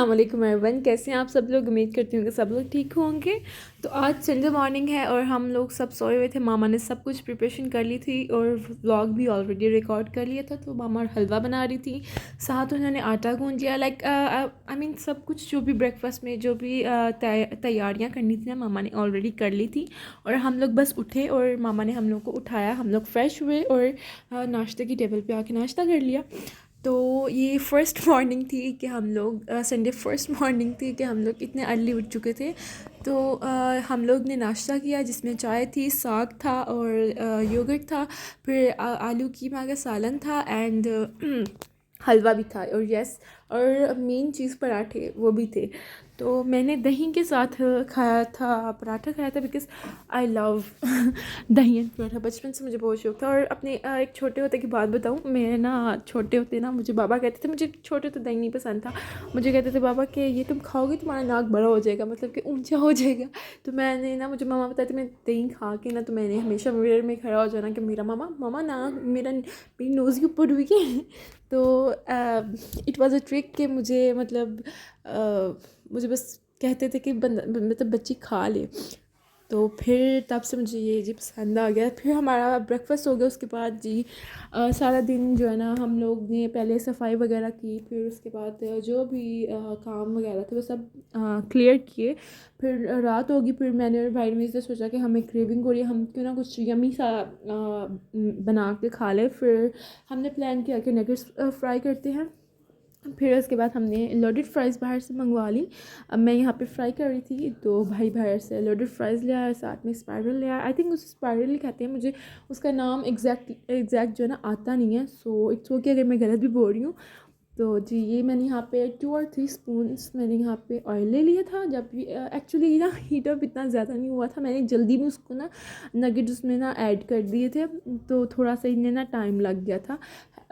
अस्सलाम वालेकुम एवरीवन, कैसे हैं आप सब लोग। उम्मीद करती हूँ कि सब लोग ठीक होंगे। तो आज संडे मॉर्निंग है और हम लोग सब सोए हुए थे। मामा ने सब कुछ प्रिपरेशन कर ली थी और व्लॉग भी ऑलरेडी रिकॉर्ड कर लिया था। तो मामा हलवा बना रही थी, साथ उन्होंने आटा गूंद लिया। आई मीन सब कुछ जो भी ब्रेकफास्ट में जो भी तैयारियाँ करनी थी ना, मामा ने ऑलरेडी कर ली थी। और हम लोग बस उठे और मामा ने हम लोग को उठाया। हम लोग फ्रेश हुए और नाश्ते की टेबल पे आके नाश्ता कर लिया। तो ये फ़र्स्ट मॉर्निंग थी कि हम लोग संडे फर्स्ट मॉर्निंग थी कि हम लोग इतने अर्ली उठ चुके थे। तो हम लोग ने नाश्ता किया जिसमें चाय थी, साग था और योगर्ट था। फिर आलू कीमा का सालन था एंड हलवा भी था। और यस, और मेन चीज़ पराठे वो भी थे। तो मैंने दही के साथ खाया था, पराठा खाया था, बिकॉज़ आई लव दही एंड पराठा। बचपन से मुझे बहुत शौक था। और अपने एक छोटे होते की बात बताऊँ, मैं ना छोटे होते ना मुझे बाबा कहते थे, मुझे छोटे होते दही नहीं पसंद था। मुझे कहते थे बाबा कि ये तुम खाओगे तुम्हारा नाक बड़ा हो जाएगा, मतलब कि ऊंचा हो जाएगा। तो मैंने ना, मुझे मामा बताती मैं दही खा के ना, तो मैंने हमेशा मिरर में खड़ा हो जाना कि मेरा मामा मामा ना मेरी नोज़ के ऊपर हुई है। तो इट वाज अ ट्रिक कि मुझे मतलब मुझे बस कहते थे कि मतलब बच्ची खा ले। तो फिर तब से मुझे ये जी पसंद आ गया। फिर हमारा ब्रेकफास्ट हो गया। उसके बाद जी सारा दिन जो है ना, हम लोग ने पहले सफाई वगैरह की। फिर उसके बाद जो भी काम वगैरह थे वो सब क्लियर किए। फिर रात होगी। फिर मैंने और भाई ने सोचा कि हमें क्रेविंग हो रही है, हम क्यों ना कुछ यमी सा बना के खा ले। फिर हमने प्लान किया कि नगेट्स फ्राई करते हैं। फिर उसके बाद हमने लोडेड फ्राइज़ बाहर से मंगवा ली। अब मैं यहाँ पे फ्राई कर रही थी, तो भाई बाहर से लोडेड फ्राइज़ ले आया, साथ में स्पाइरल ले आया। आई थिंक उसे स्पाइरल ही कहते हैं, मुझे उसका नाम एग्जैक्ट जो है ना आता नहीं है। सो इट्स ओके अगर मैं गलत भी बोल रही हूँ। तो जी ये मैंने यहाँ पे 2 और 3 स्पून्स मैंने यहाँ पे ऑयल ले लिया था। जब भी एक्चुअली ना हीट अप इतना ज़्यादा नहीं हुआ था, मैंने जल्दी में उसको ना नगेट उसमें ना ऐड कर दिए थे, तो थोड़ा सा इन्हें ना टाइम लग गया था।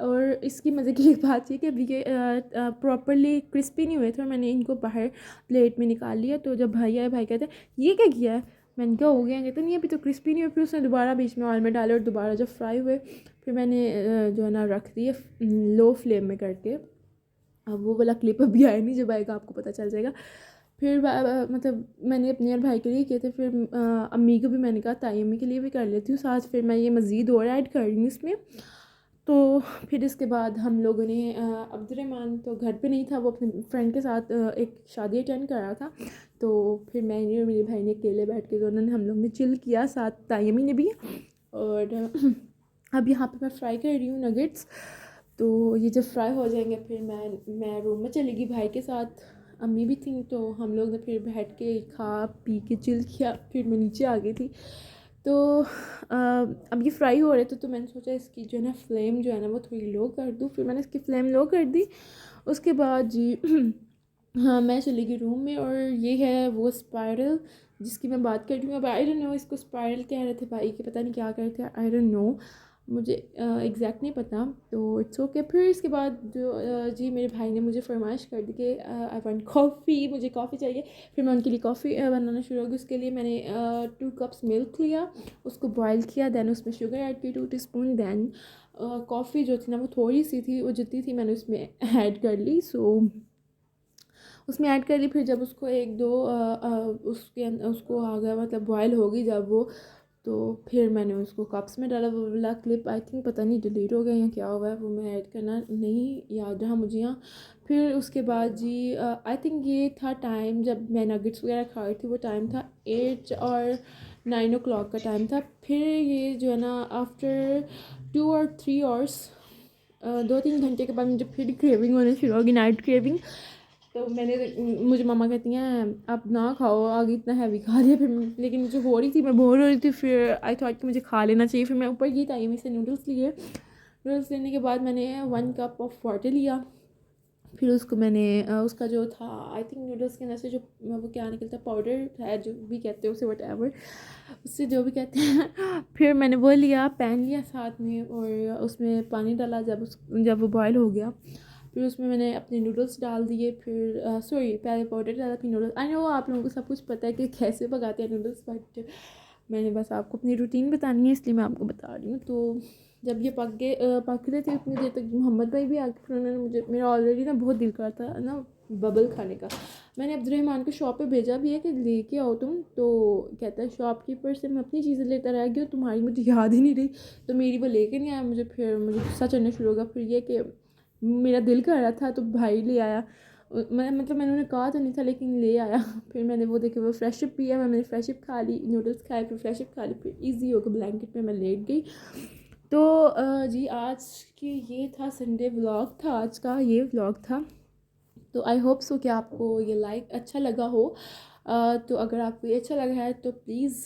और इसकी मज़े की एक बात ये कि अभी ये प्रॉपरली क्रिस्पी नहीं हुए थे और मैंने इनको बाहर प्लेट में निकाल लिया। तो जब भाई आए, भाई कहते ये क्या किया है, मैंने क्या हो गया, कहते नहीं अभी तो क्रिस्पी नहीं हुए। फिर उसने दोबारा बीच में ऑयल में डाले और दोबारा जब फ्राई हुए, फिर मैंने जो है ना रख दिए लो फ्लेम में करके। अब वो वाला क्लिप अभी आया नहीं, जब आएगा आपको पता चल जाएगा। फिर मतलब मैंने अपने और भाई के लिए किए थे। फिर अम्मी को भी मैंने कहा ताई अम्मी के लिए भी कर लेती हूँ साथ। फिर मैं ये मज़ीद और ऐड कर रही हूँ इसमें। तो फिर इसके बाद हम लोगों ने अब्दुर्रहमान तो घर पे नहीं था, वो अपने फ्रेंड के साथ एक शादी अटेंड कर रहा था। तो फिर मैंने और मेरे भाई ने अकेले बैठ के दोनों ने हम लोग ने चिल किया, साथ ताई अम्मी ने भी। और अब यहाँ पे मैं फ्राई कर रही हूँ नगेट्स। तो ये जब फ्राई हो जाएंगे फिर मैं रूम में चली गई भाई के साथ। अम्मी भी थी, तो हम लोग ने फिर बैठ के खा पी के चिल किया। फिर मैं नीचे आ गई थी। तो अब ये फ्राई हो रहे थे, तो मैंने सोचा इसकी जो है ना फ्लेम जो है ना वो थोड़ी लो कर दूँ। फिर मैंने इसकी फ्लेम लो कर दी। उसके बाद जी हाँ, मैं चली गई रूम में। और ये है वो स्पाइरल जिसकी मैं बात कर रही हूँ। अब आई डोंट नो इसको स्पाइरल कह रहे थे भाई के, पता नहीं क्या कह रहे थे, आई डोंट नो, मुझे एग्जैक्ट नहीं पता। तो इट्स ओके। फिर इसके बाद जो जी मेरे भाई ने मुझे फरमाइश कर दी कि आई वांट कॉफ़ी, मुझे कॉफ़ी चाहिए। फिर मैं उनके लिए कॉफ़ी बनाना शुरू हो गई। उसके लिए मैंने 2 कप्स मिल्क लिया, उसको बॉयल किया, दैन उसमें शुगर ऐड की 2 टीस्पून। दैन कॉफ़ी जो थी ना वो थोड़ी सी थी, वो जितनी थी मैंने उसमें ऐड कर ली। सो उसमें ऐड कर ली। फिर जब उसको एक दो उसको आ गया, मतलब बॉयल हो गई जब वो, तो फिर मैंने उसको कप्स में डाला। वो वाला क्लिप आई थिंक पता नहीं डिलीट हो गया या क्या हुआ है, वो मैं ऐड करना नहीं याद रहा मुझे यहाँ। फिर उसके बाद जी आई थिंक ये था टाइम जब मैं नगेट्स वगैरह खा रही थी, वो टाइम था 8 और 9 ओ क्लॉक का टाइम था। फिर ये जो है ना आफ्टर 2 और 3 आवर्स, 2-3 घंटे के बाद मुझे फिर क्रेविंग होने शुरू होगी, नाइट क्रेविंग। तो मुझे मम्मा कहती हैं अब ना खाओ, आगे इतना हैवी खा लिया। फिर लेकिन मुझे हो रही थी, मैं बोर हो रही थी। फिर आई थॉट कि मुझे खा लेना चाहिए। फिर मैं ऊपर गई टाइम से नूडल्स लिए। नूडल्स लेने के बाद मैंने 1 कप ऑफ वाटर लिया। फिर उसको मैंने उसका जो था, आई थिंक नूडल्स के अंदर से जो वो क्या निकलता है, पाउडर है जो भी कहते हैं उसे, वट एवर, उससे जो भी कहते हैं। फिर मैंने वो लिया, पैन लिया साथ में और उसमें पानी डाला। जब वो बॉयल हो गया, फिर उसमें मैंने अपने नूडल्स डाल दिए। फिर सॉरी, पहले पाउडर डाला फिर नूडल्स। आई नो आप लोगों को सब कुछ पता है कि कैसे पकाते हैं नूडल्स, बट मैंने बस आपको अपनी रूटीन बतानी है इसलिए मैं आपको बता रही हूँ। तो जब ये पक रहे थे उतनी देर तक मोहम्मद भाई भी आके, फिर उन्होंने मुझे, मेरा ऑलरेडी ना बहुत दिल करता ना बबल खाने का। मैंने अब्दुलरहमान को शॉप पे भेजा भी है कि लेके आओ तुम, तो कहता है शॉपकीपर से मैं अपनी चीज़ें लेता रह गया, तुम्हारी मुझे याद ही नहीं रही, तो मेरी वो लेके नहीं आया। मुझे फिर मुझे गुस्सा चढ़ना शुरू होगा। फिर ये कि मेरा दिल कर रहा था तो भाई ले आया, मैंने उन्हें कहा तो नहीं था लेकिन ले आया। फिर मैंने वो देखे वो फ्रेशअप पिया, मैंने फ्रेशअप खा ली, नूडल्स खाए, फिर फ्रेशअप खा ली, फिर ईजी होकर ब्लैंकेट में मैं लेट गई। तो जी आज की ये था संडे व्लॉग था, आज का ये व्लॉग था। तो आई होप सो कि आपको ये लाइक अच्छा लगा हो। तो अगर आपको ये अच्छा लगा है तो प्लीज़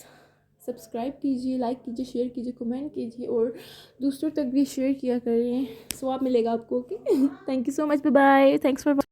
सब्सक्राइब कीजिए, लाइक कीजिए, शेयर कीजिए, कमेंट कीजिए और दूसरों तक भी शेयर किया करें। सो आप मिलेगा आपको। Okay, thank you so much, bye bye, thanks for